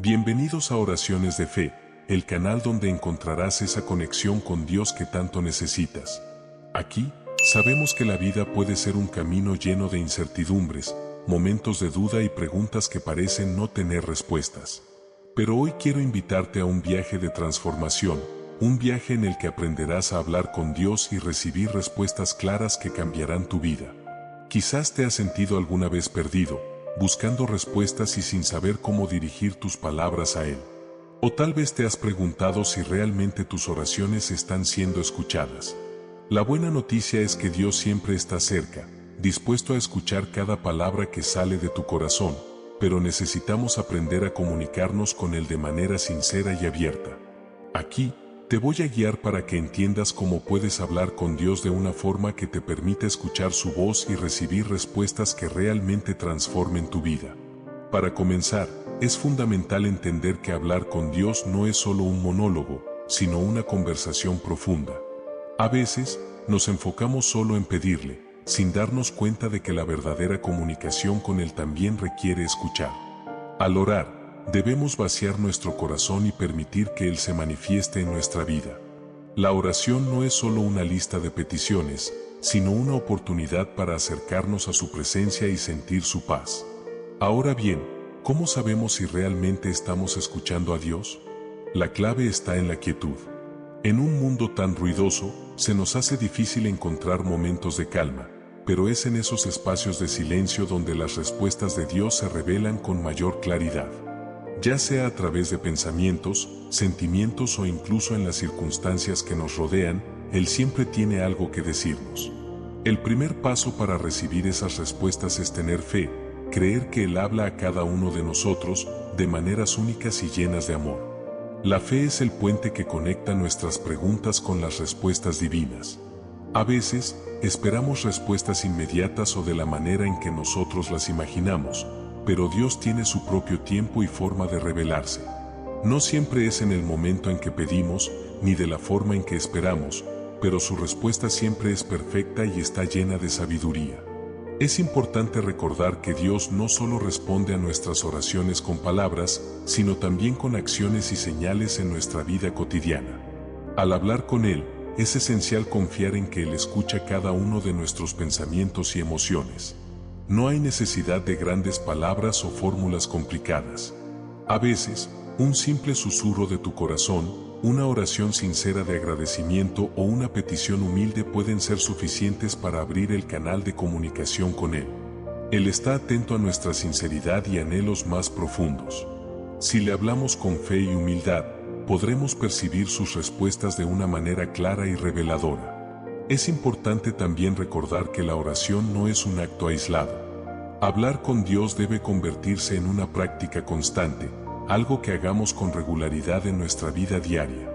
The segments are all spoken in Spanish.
Bienvenidos a Oraciones de Fe, el canal donde encontrarás esa conexión con Dios que tanto necesitas. Aquí, sabemos que la vida puede ser un camino lleno de incertidumbres, momentos de duda y preguntas que parecen no tener respuestas. Pero hoy quiero invitarte a un viaje de transformación, un viaje en el que aprenderás a hablar con Dios y recibir respuestas claras que cambiarán tu vida. Quizás te has sentido alguna vez perdido, buscando respuestas y sin saber cómo dirigir tus palabras a Él. O tal vez te has preguntado si realmente tus oraciones están siendo escuchadas. La buena noticia es que Dios siempre está cerca, dispuesto a escuchar cada palabra que sale de tu corazón, pero necesitamos aprender a comunicarnos con Él de manera sincera y abierta. Aquí, te voy a guiar para que entiendas cómo puedes hablar con Dios de una forma que te permita escuchar su voz y recibir respuestas que realmente transformen tu vida. Para comenzar, es fundamental entender que hablar con Dios no es solo un monólogo, sino una conversación profunda. A veces, nos enfocamos solo en pedirle, sin darnos cuenta de que la verdadera comunicación con Él también requiere escuchar. Al orar, debemos vaciar nuestro corazón y permitir que Él se manifieste en nuestra vida. La oración no es solo una lista de peticiones, sino una oportunidad para acercarnos a su presencia y sentir su paz. Ahora bien, ¿cómo sabemos si realmente estamos escuchando a Dios? La clave está en la quietud. En un mundo tan ruidoso, se nos hace difícil encontrar momentos de calma, pero es en esos espacios de silencio donde las respuestas de Dios se revelan con mayor claridad. Ya sea a través de pensamientos, sentimientos o incluso en las circunstancias que nos rodean, Él siempre tiene algo que decirnos. El primer paso para recibir esas respuestas es tener fe, creer que Él habla a cada uno de nosotros de maneras únicas y llenas de amor. La fe es el puente que conecta nuestras preguntas con las respuestas divinas. A veces, esperamos respuestas inmediatas o de la manera en que nosotros las imaginamos, pero Dios tiene su propio tiempo y forma de revelarse. No siempre es en el momento en que pedimos, ni de la forma en que esperamos, pero su respuesta siempre es perfecta y está llena de sabiduría. Es importante recordar que Dios no solo responde a nuestras oraciones con palabras, sino también con acciones y señales en nuestra vida cotidiana. Al hablar con Él, es esencial confiar en que Él escucha cada uno de nuestros pensamientos y emociones. No hay necesidad de grandes palabras o fórmulas complicadas. A veces, un simple susurro de tu corazón, una oración sincera de agradecimiento o una petición humilde pueden ser suficientes para abrir el canal de comunicación con Él. Él está atento a nuestra sinceridad y anhelos más profundos. Si le hablamos con fe y humildad, podremos percibir sus respuestas de una manera clara y reveladora. Es importante también recordar que la oración no es un acto aislado. Hablar con Dios debe convertirse en una práctica constante, algo que hagamos con regularidad en nuestra vida diaria.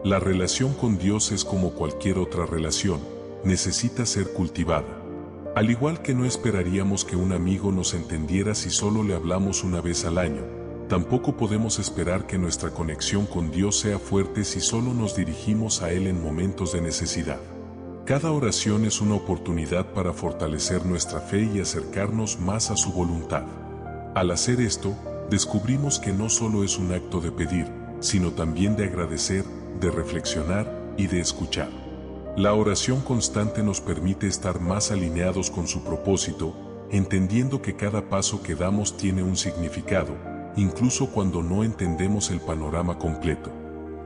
La relación con Dios es como cualquier otra relación, necesita ser cultivada. Al igual que no esperaríamos que un amigo nos entendiera si solo le hablamos una vez al año, tampoco podemos esperar que nuestra conexión con Dios sea fuerte si solo nos dirigimos a Él en momentos de necesidad. Cada oración es una oportunidad para fortalecer nuestra fe y acercarnos más a su voluntad. Al hacer esto, descubrimos que no solo es un acto de pedir, sino también de agradecer, de reflexionar y de escuchar. La oración constante nos permite estar más alineados con su propósito, entendiendo que cada paso que damos tiene un significado, incluso cuando no entendemos el panorama completo.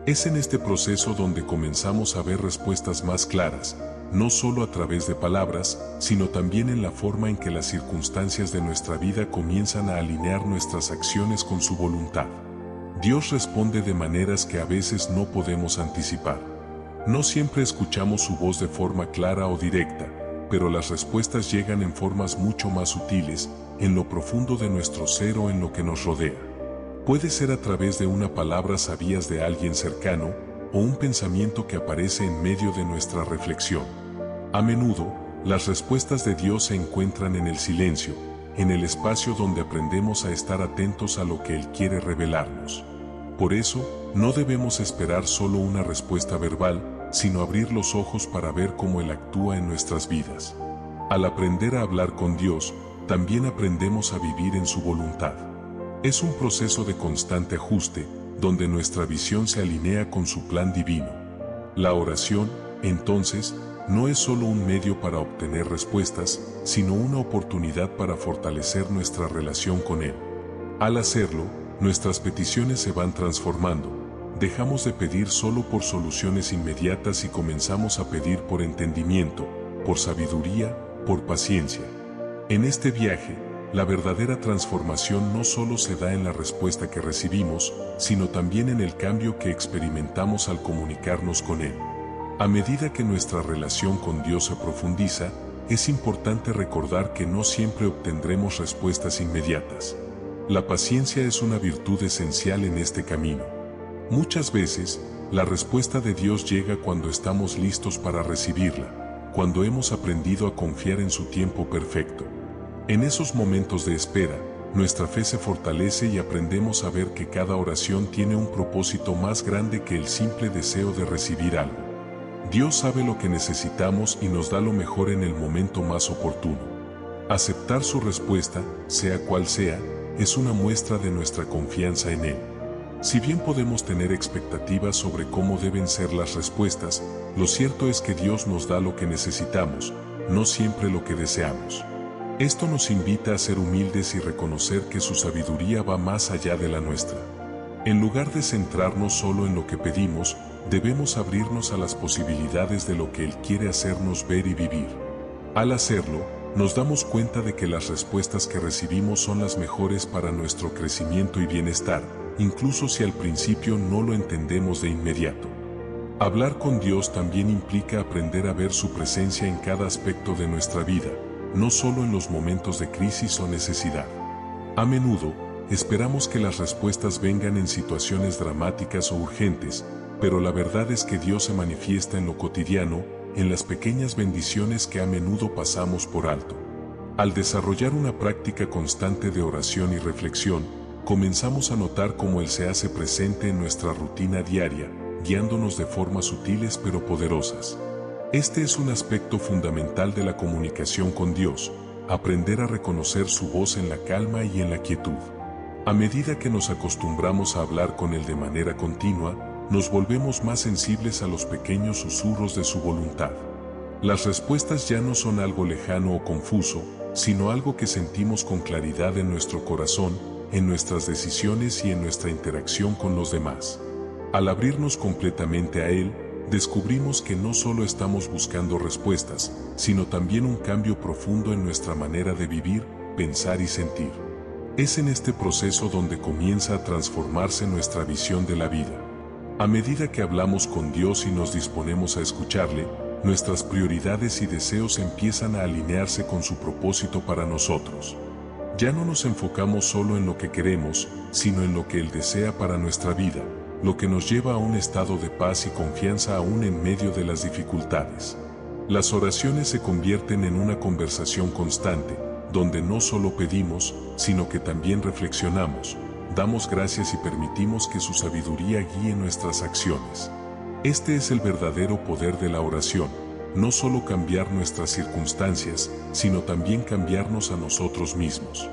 Es en este proceso donde comenzamos a ver respuestas más claras, no solo a través de palabras, sino también en la forma en que las circunstancias de nuestra vida comienzan a alinear nuestras acciones con su voluntad. Dios responde de maneras que a veces no podemos anticipar. No siempre escuchamos su voz de forma clara o directa, pero las respuestas llegan en formas mucho más sutiles, en lo profundo de nuestro ser o en lo que nos rodea. Puede ser a través de una palabra sabia de alguien cercano, o un pensamiento que aparece en medio de nuestra reflexión. A menudo, las respuestas de Dios se encuentran en el silencio, en el espacio donde aprendemos a estar atentos a lo que Él quiere revelarnos. Por eso, no debemos esperar solo una respuesta verbal, sino abrir los ojos para ver cómo Él actúa en nuestras vidas. Al aprender a hablar con Dios, también aprendemos a vivir en su voluntad. Es un proceso de constante ajuste, donde nuestra visión se alinea con su plan divino. La oración, entonces, no es solo un medio para obtener respuestas, sino una oportunidad para fortalecer nuestra relación con Él. Al hacerlo, nuestras peticiones se van transformando. Dejamos de pedir solo por soluciones inmediatas y comenzamos a pedir por entendimiento, por sabiduría, por paciencia. En este viaje, la verdadera transformación no solo se da en la respuesta que recibimos, sino también en el cambio que experimentamos al comunicarnos con Él. A medida que nuestra relación con Dios se profundiza, es importante recordar que no siempre obtendremos respuestas inmediatas. La paciencia es una virtud esencial en este camino. Muchas veces, la respuesta de Dios llega cuando estamos listos para recibirla, cuando hemos aprendido a confiar en su tiempo perfecto. En esos momentos de espera, nuestra fe se fortalece y aprendemos a ver que cada oración tiene un propósito más grande que el simple deseo de recibir algo. Dios sabe lo que necesitamos y nos da lo mejor en el momento más oportuno. Aceptar su respuesta, sea cual sea, es una muestra de nuestra confianza en Él. Si bien podemos tener expectativas sobre cómo deben ser las respuestas, lo cierto es que Dios nos da lo que necesitamos, no siempre lo que deseamos. Esto nos invita a ser humildes y reconocer que su sabiduría va más allá de la nuestra. En lugar de centrarnos solo en lo que pedimos, debemos abrirnos a las posibilidades de lo que Él quiere hacernos ver y vivir. Al hacerlo, nos damos cuenta de que las respuestas que recibimos son las mejores para nuestro crecimiento y bienestar, incluso si al principio no lo entendemos de inmediato. Hablar con Dios también implica aprender a ver su presencia en cada aspecto de nuestra vida, no solo en los momentos de crisis o necesidad. A menudo, esperamos que las respuestas vengan en situaciones dramáticas o urgentes, pero la verdad es que Dios se manifiesta en lo cotidiano, en las pequeñas bendiciones que a menudo pasamos por alto. Al desarrollar una práctica constante de oración y reflexión, comenzamos a notar cómo Él se hace presente en nuestra rutina diaria, guiándonos de formas sutiles pero poderosas. Este es un aspecto fundamental de la comunicación con Dios, aprender a reconocer su voz en la calma y en la quietud. A medida que nos acostumbramos a hablar con Él de manera continua, nos volvemos más sensibles a los pequeños susurros de su voluntad. Las respuestas ya no son algo lejano o confuso, sino algo que sentimos con claridad en nuestro corazón, en nuestras decisiones y en nuestra interacción con los demás. Al abrirnos completamente a Él, descubrimos que no solo estamos buscando respuestas, sino también un cambio profundo en nuestra manera de vivir, pensar y sentir. Es en este proceso donde comienza a transformarse nuestra visión de la vida. A medida que hablamos con Dios y nos disponemos a escucharle, nuestras prioridades y deseos empiezan a alinearse con su propósito para nosotros. Ya no nos enfocamos solo en lo que queremos, sino en lo que Él desea para nuestra vida, lo que nos lleva a un estado de paz y confianza aún en medio de las dificultades. Las oraciones se convierten en una conversación constante, donde no solo pedimos, sino que también reflexionamos, damos gracias y permitimos que su sabiduría guíe nuestras acciones. Este es el verdadero poder de la oración, no solo cambiar nuestras circunstancias, sino también cambiarnos a nosotros mismos.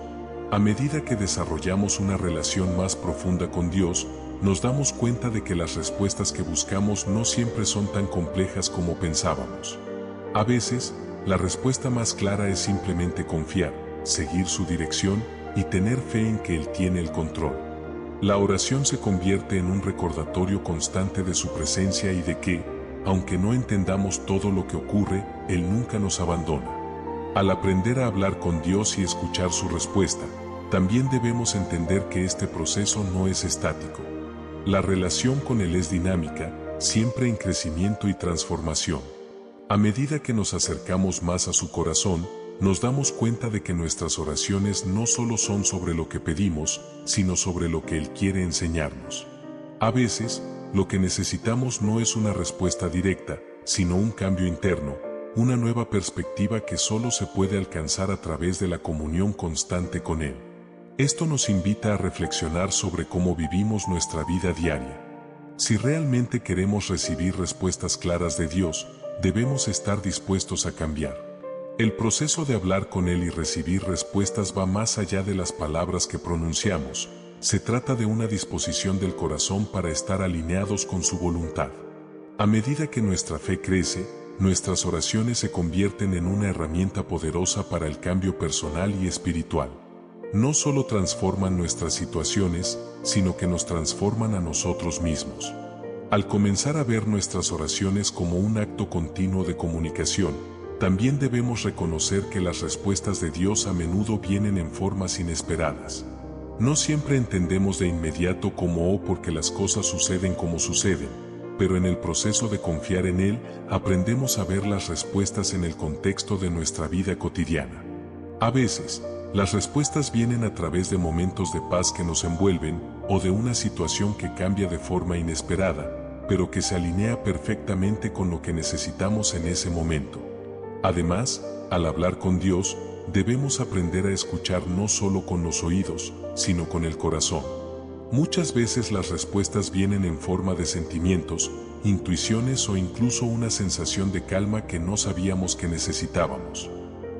A medida que desarrollamos una relación más profunda con Dios, nos damos cuenta de que las respuestas que buscamos no siempre son tan complejas como pensábamos. A veces, la respuesta más clara es simplemente confiar, seguir su dirección y tener fe en que Él tiene el control. La oración se convierte en un recordatorio constante de su presencia y de que, aunque no entendamos todo lo que ocurre, Él nunca nos abandona. Al aprender a hablar con Dios y escuchar su respuesta, también debemos entender que este proceso no es estático. La relación con Él es dinámica, siempre en crecimiento y transformación. A medida que nos acercamos más a su corazón, nos damos cuenta de que nuestras oraciones no solo son sobre lo que pedimos, sino sobre lo que Él quiere enseñarnos. A veces, lo que necesitamos no es una respuesta directa, sino un cambio interno, una nueva perspectiva que solo se puede alcanzar a través de la comunión constante con Él. Esto nos invita a reflexionar sobre cómo vivimos nuestra vida diaria. Si realmente queremos recibir respuestas claras de Dios, debemos estar dispuestos a cambiar. El proceso de hablar con Él y recibir respuestas va más allá de las palabras que pronunciamos. Se trata de una disposición del corazón para estar alineados con su voluntad. A medida que nuestra fe crece, nuestras oraciones se convierten en una herramienta poderosa para el cambio personal y espiritual. No solo transforman nuestras situaciones, sino que nos transforman a nosotros mismos. Al comenzar a ver nuestras oraciones como un acto continuo de comunicación, también debemos reconocer que las respuestas de Dios a menudo vienen en formas inesperadas. No siempre entendemos de inmediato cómo o por qué las cosas suceden como suceden, pero en el proceso de confiar en Él, aprendemos a ver las respuestas en el contexto de nuestra vida cotidiana. A veces, las respuestas vienen a través de momentos de paz que nos envuelven, o de una situación que cambia de forma inesperada, pero que se alinea perfectamente con lo que necesitamos en ese momento. Además, al hablar con Dios, debemos aprender a escuchar no solo con los oídos, sino con el corazón. Muchas veces las respuestas vienen en forma de sentimientos, intuiciones o incluso una sensación de calma que no sabíamos que necesitábamos.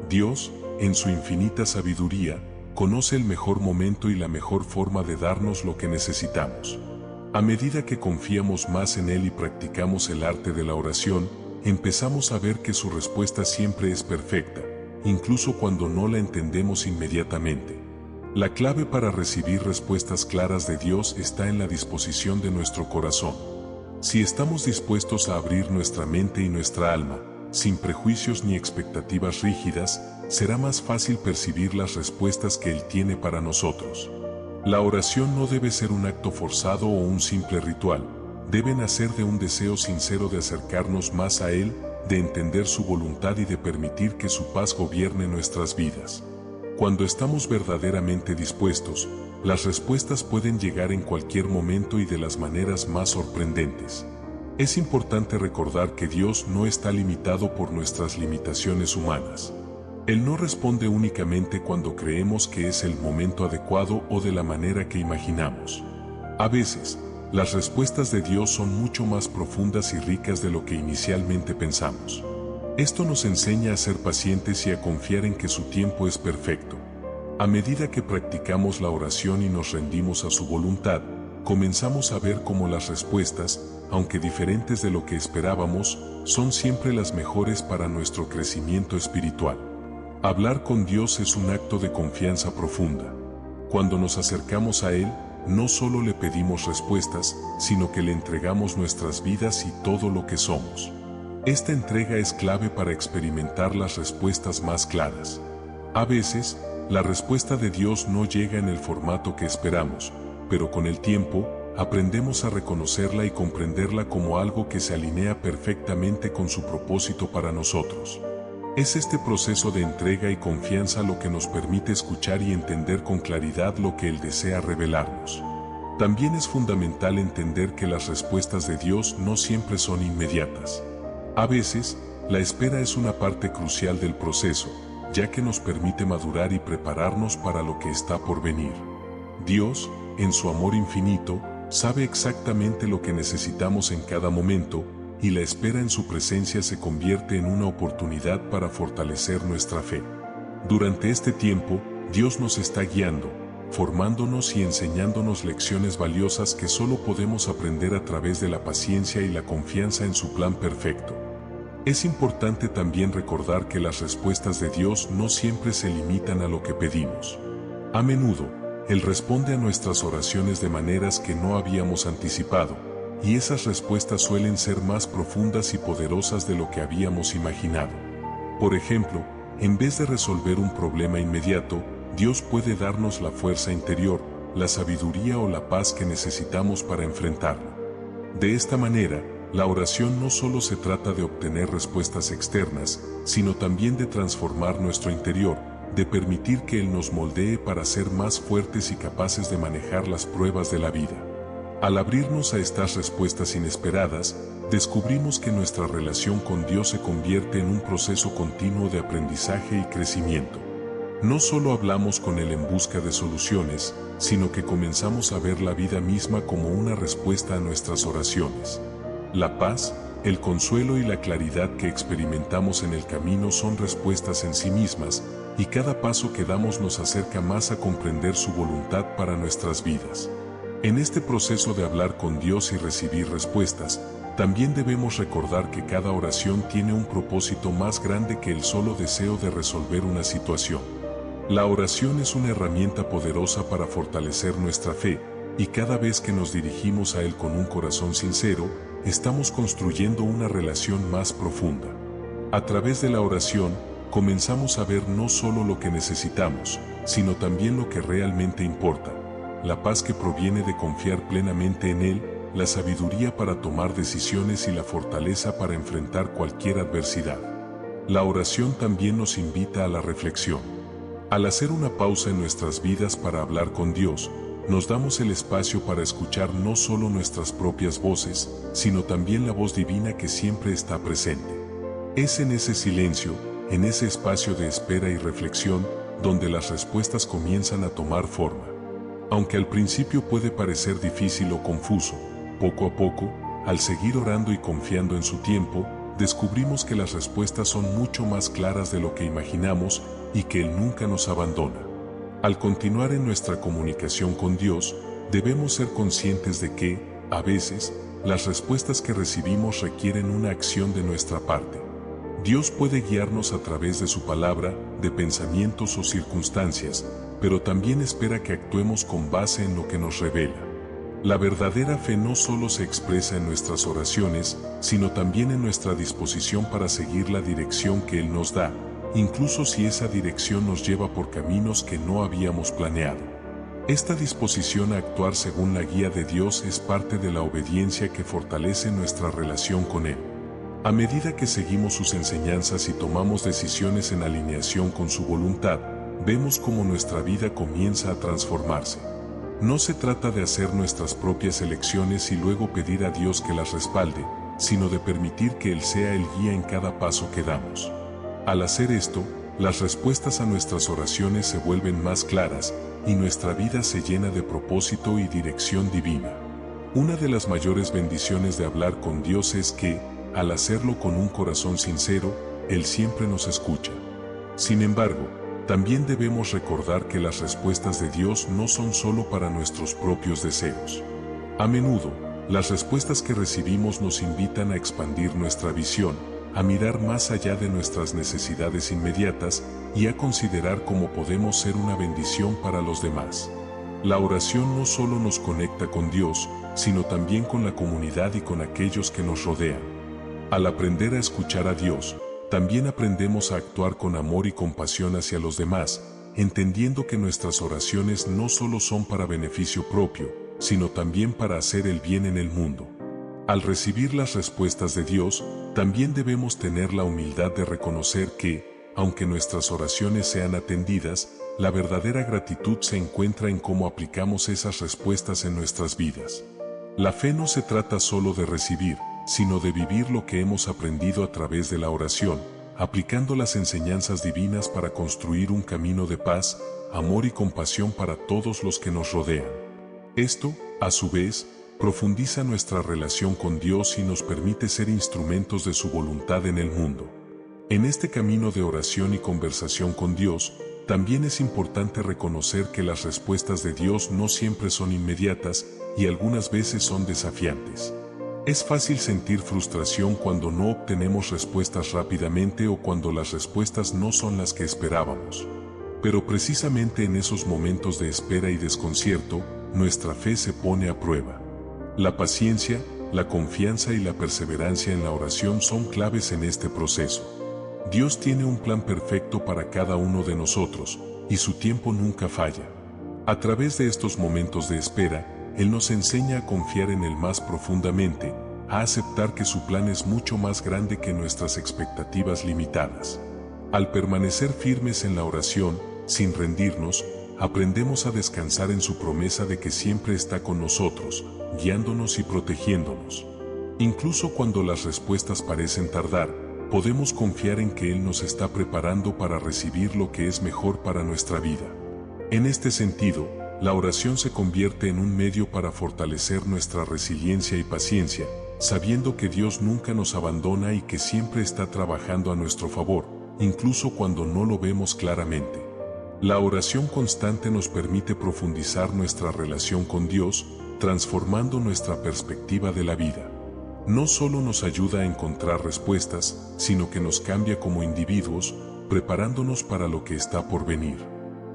Dios, en su infinita sabiduría, conoce el mejor momento y la mejor forma de darnos lo que necesitamos. A medida que confiamos más en Él y practicamos el arte de la oración, empezamos a ver que su respuesta siempre es perfecta, incluso cuando no la entendemos inmediatamente. La clave para recibir respuestas claras de Dios está en la disposición de nuestro corazón. Si estamos dispuestos a abrir nuestra mente y nuestra alma, sin prejuicios ni expectativas rígidas, será más fácil percibir las respuestas que Él tiene para nosotros. La oración no debe ser un acto forzado o un simple ritual, debe nacer de un deseo sincero de acercarnos más a Él, de entender su voluntad y de permitir que su paz gobierne nuestras vidas. Cuando estamos verdaderamente dispuestos, las respuestas pueden llegar en cualquier momento y de las maneras más sorprendentes. Es importante recordar que Dios no está limitado por nuestras limitaciones humanas. Él no responde únicamente cuando creemos que es el momento adecuado o de la manera que imaginamos. A veces, las respuestas de Dios son mucho más profundas y ricas de lo que inicialmente pensamos. Esto nos enseña a ser pacientes y a confiar en que su tiempo es perfecto. A medida que practicamos la oración y nos rendimos a su voluntad, comenzamos a ver cómo las respuestas, aunque diferentes de lo que esperábamos, son siempre las mejores para nuestro crecimiento espiritual. Hablar con Dios es un acto de confianza profunda. Cuando nos acercamos a Él, no solo le pedimos respuestas, sino que le entregamos nuestras vidas y todo lo que somos. Esta entrega es clave para experimentar las respuestas más claras. A veces, la respuesta de Dios no llega en el formato que esperamos, pero con el tiempo, aprendemos a reconocerla y comprenderla como algo que se alinea perfectamente con su propósito para nosotros. Es este proceso de entrega y confianza lo que nos permite escuchar y entender con claridad lo que Él desea revelarnos. También es fundamental entender que las respuestas de Dios no siempre son inmediatas. A veces, la espera es una parte crucial del proceso, ya que nos permite madurar y prepararnos para lo que está por venir. Dios, en su amor infinito, sabe exactamente lo que necesitamos en cada momento, y la espera en su presencia se convierte en una oportunidad para fortalecer nuestra fe. Durante este tiempo, Dios nos está guiando, formándonos y enseñándonos lecciones valiosas que solo podemos aprender a través de la paciencia y la confianza en su plan perfecto. Es importante también recordar que las respuestas de Dios no siempre se limitan a lo que pedimos. A menudo, Él responde a nuestras oraciones de maneras que no habíamos anticipado, y esas respuestas suelen ser más profundas y poderosas de lo que habíamos imaginado. Por ejemplo, en vez de resolver un problema inmediato, Dios puede darnos la fuerza interior, la sabiduría o la paz que necesitamos para enfrentarlo. De esta manera, la oración no solo se trata de obtener respuestas externas, sino también de transformar nuestro interior, de permitir que Él nos moldee para ser más fuertes y capaces de manejar las pruebas de la vida. Al abrirnos a estas respuestas inesperadas, descubrimos que nuestra relación con Dios se convierte en un proceso continuo de aprendizaje y crecimiento. No solo hablamos con Él en busca de soluciones, sino que comenzamos a ver la vida misma como una respuesta a nuestras oraciones. La paz, el consuelo y la claridad que experimentamos en el camino son respuestas en sí mismas, y cada paso que damos nos acerca más a comprender su voluntad para nuestras vidas. En este proceso de hablar con Dios y recibir respuestas, también debemos recordar que cada oración tiene un propósito más grande que el solo deseo de resolver una situación. La oración es una herramienta poderosa para fortalecer nuestra fe, y cada vez que nos dirigimos a Él con un corazón sincero, estamos construyendo una relación más profunda. A través de la oración, comenzamos a ver no solo lo que necesitamos, sino también lo que realmente importa: la paz que proviene de confiar plenamente en Él, la sabiduría para tomar decisiones y la fortaleza para enfrentar cualquier adversidad. La oración también nos invita a la reflexión. Al hacer una pausa en nuestras vidas para hablar con Dios, nos damos el espacio para escuchar no solo nuestras propias voces, sino también la voz divina que siempre está presente. Es en ese silencio, en ese espacio de espera y reflexión, donde las respuestas comienzan a tomar forma. Aunque al principio puede parecer difícil o confuso, poco a poco, al seguir orando y confiando en su tiempo, descubrimos que las respuestas son mucho más claras de lo que imaginamos y que Él nunca nos abandona. Al continuar en nuestra comunicación con Dios, debemos ser conscientes de que, a veces, las respuestas que recibimos requieren una acción de nuestra parte. Dios puede guiarnos a través de su palabra, de pensamientos o circunstancias, pero también espera que actuemos con base en lo que nos revela. La verdadera fe no solo se expresa en nuestras oraciones, sino también en nuestra disposición para seguir la dirección que Él nos da, incluso si esa dirección nos lleva por caminos que no habíamos planeado. Esta disposición a actuar según la guía de Dios es parte de la obediencia que fortalece nuestra relación con Él. A medida que seguimos sus enseñanzas y tomamos decisiones en alineación con su voluntad, vemos cómo nuestra vida comienza a transformarse. No se trata de hacer nuestras propias elecciones y luego pedir a Dios que las respalde, sino de permitir que Él sea el guía en cada paso que damos. Al hacer esto, las respuestas a nuestras oraciones se vuelven más claras y nuestra vida se llena de propósito y dirección divina. Una de las mayores bendiciones de hablar con Dios es que, al hacerlo con un corazón sincero, Él siempre nos escucha. Sin embargo, también debemos recordar que las respuestas de Dios no son solo para nuestros propios deseos. A menudo, las respuestas que recibimos nos invitan a expandir nuestra visión, a mirar más allá de nuestras necesidades inmediatas y a considerar cómo podemos ser una bendición para los demás. La oración no solo nos conecta con Dios, sino también con la comunidad y con aquellos que nos rodean. Al aprender a escuchar a Dios, también aprendemos a actuar con amor y compasión hacia los demás, entendiendo que nuestras oraciones no solo son para beneficio propio, sino también para hacer el bien en el mundo. Al recibir las respuestas de Dios, también debemos tener la humildad de reconocer que, aunque nuestras oraciones sean atendidas, la verdadera gratitud se encuentra en cómo aplicamos esas respuestas en nuestras vidas. La fe no se trata solo de recibir, sino de vivir lo que hemos aprendido a través de la oración, aplicando las enseñanzas divinas para construir un camino de paz, amor y compasión para todos los que nos rodean. Esto, a su vez, profundiza nuestra relación con Dios y nos permite ser instrumentos de su voluntad en el mundo. En este camino de oración y conversación con Dios, también es importante reconocer que las respuestas de Dios no siempre son inmediatas y algunas veces son desafiantes. Es fácil sentir frustración cuando no obtenemos respuestas rápidamente o cuando las respuestas no son las que esperábamos. Pero precisamente en esos momentos de espera y desconcierto, nuestra fe se pone a prueba. La paciencia, la confianza y la perseverancia en la oración son claves en este proceso. Dios tiene un plan perfecto para cada uno de nosotros, y su tiempo nunca falla. A través de estos momentos de espera, Él nos enseña a confiar en Él más profundamente, a aceptar que su plan es mucho más grande que nuestras expectativas limitadas. Al permanecer firmes en la oración, sin rendirnos, aprendemos a descansar en su promesa de que siempre está con nosotros, guiándonos y protegiéndonos. Incluso cuando las respuestas parecen tardar, podemos confiar en que Él nos está preparando para recibir lo que es mejor para nuestra vida. En este sentido, la oración se convierte en un medio para fortalecer nuestra resiliencia y paciencia, sabiendo que Dios nunca nos abandona y que siempre está trabajando a nuestro favor, incluso cuando no lo vemos claramente. La oración constante nos permite profundizar nuestra relación con Dios, transformando nuestra perspectiva de la vida. No solo nos ayuda a encontrar respuestas, sino que nos cambia como individuos, preparándonos para lo que está por venir.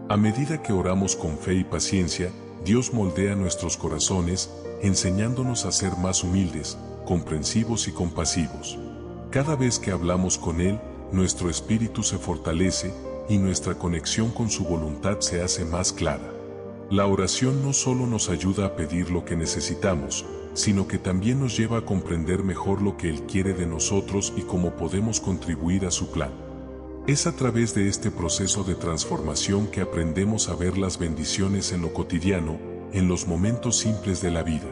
A medida que oramos con fe y paciencia, Dios moldea nuestros corazones, enseñándonos a ser más humildes, comprensivos y compasivos. Cada vez que hablamos con Él, nuestro espíritu se fortalece y nuestra conexión con su voluntad se hace más clara. La oración no solo nos ayuda a pedir lo que necesitamos, sino que también nos lleva a comprender mejor lo que Él quiere de nosotros y cómo podemos contribuir a su plan. Es a través de este proceso de transformación que aprendemos a ver las bendiciones en lo cotidiano, en los momentos simples de la vida.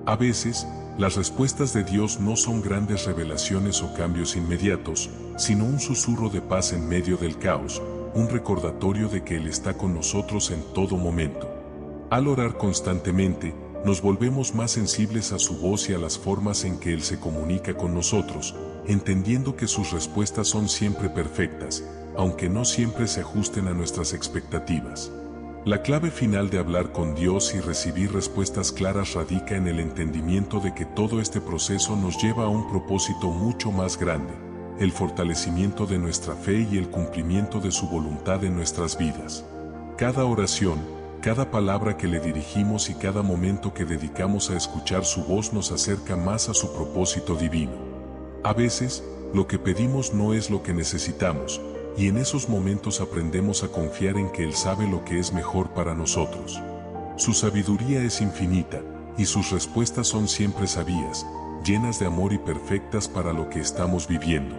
A veces, las respuestas de Dios no son grandes revelaciones o cambios inmediatos, sino un susurro de paz en medio del caos, un recordatorio de que Él está con nosotros en todo momento. Al orar constantemente, nos volvemos más sensibles a su voz y a las formas en que Él se comunica con nosotros, entendiendo que sus respuestas son siempre perfectas, aunque no siempre se ajusten a nuestras expectativas. La clave final de hablar con Dios y recibir respuestas claras radica en el entendimiento de que todo este proceso nos lleva a un propósito mucho más grande, el fortalecimiento de nuestra fe y el cumplimiento de su voluntad en nuestras vidas. Cada oración, cada palabra que le dirigimos y cada momento que dedicamos a escuchar su voz nos acerca más a su propósito divino. A veces, lo que pedimos no es lo que necesitamos, y en esos momentos aprendemos a confiar en que Él sabe lo que es mejor para nosotros. Su sabiduría es infinita, y sus respuestas son siempre sabias, llenas de amor y perfectas para lo que estamos viviendo.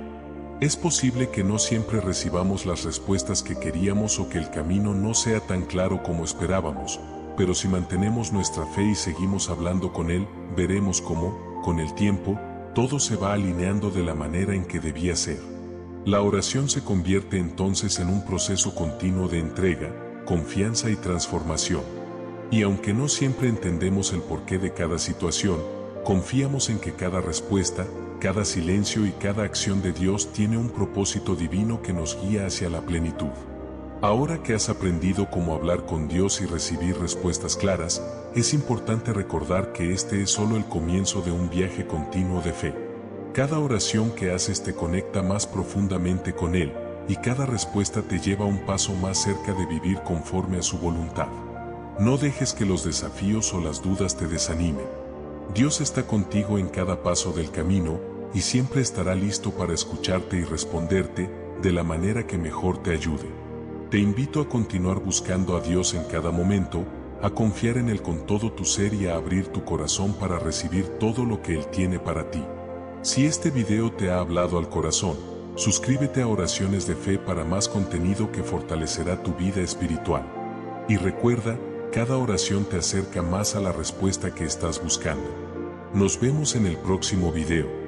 Es posible que no siempre recibamos las respuestas que queríamos o que el camino no sea tan claro como esperábamos, pero si mantenemos nuestra fe y seguimos hablando con Él, veremos cómo, con el tiempo, todo se va alineando de la manera en que debía ser. La oración se convierte entonces en un proceso continuo de entrega, confianza y transformación. Y aunque no siempre entendemos el porqué de cada situación, confiamos en que cada respuesta, cada silencio y cada acción de Dios tiene un propósito divino que nos guía hacia la plenitud. Ahora que has aprendido cómo hablar con Dios y recibir respuestas claras, es importante recordar que este es solo el comienzo de un viaje continuo de fe. Cada oración que haces te conecta más profundamente con Él, y cada respuesta te lleva un paso más cerca de vivir conforme a su voluntad. No dejes que los desafíos o las dudas te desanimen. Dios está contigo en cada paso del camino, y siempre estará listo para escucharte y responderte de la manera que mejor te ayude. Te invito a continuar buscando a Dios en cada momento, a confiar en Él con todo tu ser y a abrir tu corazón para recibir todo lo que Él tiene para ti. Si este video te ha hablado al corazón, suscríbete a Oraciones de Fe para más contenido que fortalecerá tu vida espiritual. Y recuerda, cada oración te acerca más a la respuesta que estás buscando. Nos vemos en el próximo video.